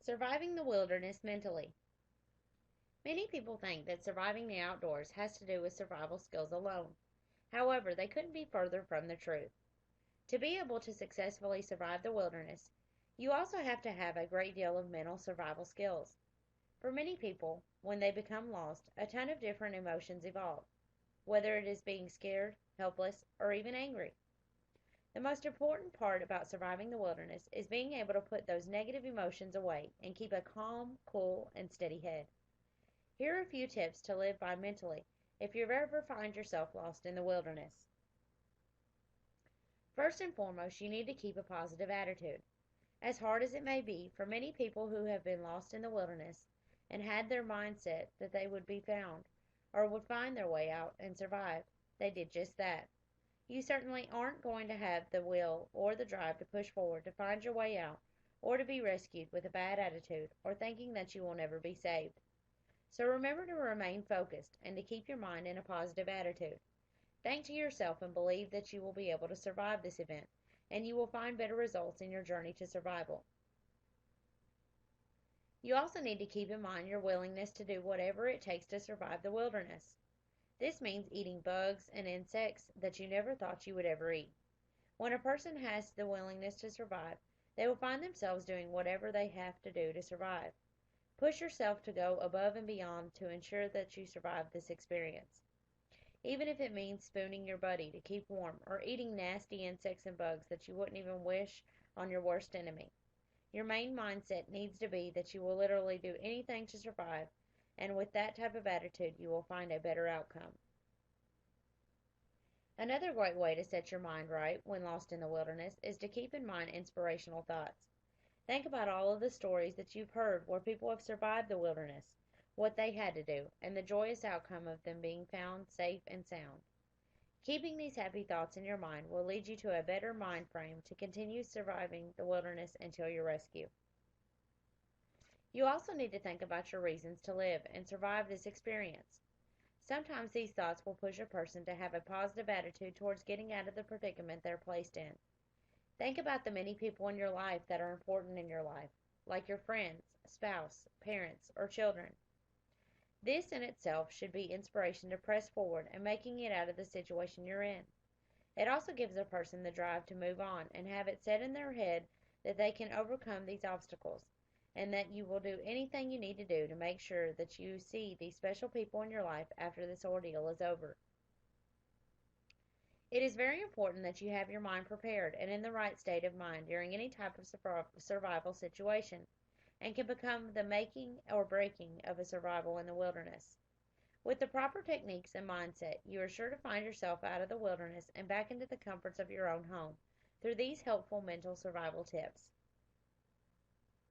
Surviving the wilderness mentally. Many people think that surviving the outdoors has to do with survival skills alone. However, they couldn't be further from the truth. To be able to successfully survive the wilderness, you also have to have a great deal of mental survival skills. For many people, when they become lost, a ton of different emotions evolve, whether it is being scared, helpless, or even angry. The most important part about surviving the wilderness is being able to put those negative emotions away and keep a calm, cool, and steady head. Here are a few tips to live by mentally if you ever find yourself lost in the wilderness. First and foremost, you need to keep a positive attitude. As hard as it may be, for many people who have been lost in the wilderness and had their mindset that they would be found or would find their way out and survive, they did just that. You certainly aren't going to have the will or the drive to push forward to find your way out or to be rescued with a bad attitude or thinking that you will never be saved. So remember to remain focused and to keep your mind in a positive attitude. Think to yourself and believe that you will be able to survive this event, and you will find better results in your journey to survival. You also need to keep in mind your willingness to do whatever it takes to survive the wilderness. This means eating bugs and insects that you never thought you would ever eat. When a person has the willingness to survive, they will find themselves doing whatever they have to do to survive. Push yourself to go above and beyond to ensure that you survive this experience. Even if it means spooning your buddy to keep warm or eating nasty insects and bugs that you wouldn't even wish on your worst enemy. Your main mindset needs to be that you will literally do anything to survive, and with that type of attitude, you will find a better outcome. Another great way to set your mind right when lost in the wilderness is to keep in mind inspirational thoughts. Think about all of the stories that you've heard where people have survived the wilderness, what they had to do, and the joyous outcome of them being found safe and sound. Keeping these happy thoughts in your mind will lead you to a better mind frame to continue surviving the wilderness until your rescue. You also need to think about your reasons to live and survive this experience. Sometimes these thoughts will push a person to have a positive attitude towards getting out of the predicament they're placed in. Think about the many people in your life that are important in your life, like your friends, spouse, parents, or children. This in itself should be inspiration to press forward and making it out of the situation you're in. It also gives a person the drive to move on and have it set in their head that they can overcome these obstacles and that you will do anything you need to do to make sure that you see these special people in your life after this ordeal is over. It is very important that you have your mind prepared and in the right state of mind during any type of survival situation, and can become the making or breaking of a survival in the wilderness. With the proper techniques and mindset, you are sure to find yourself out of the wilderness and back into the comforts of your own home through these helpful mental survival tips.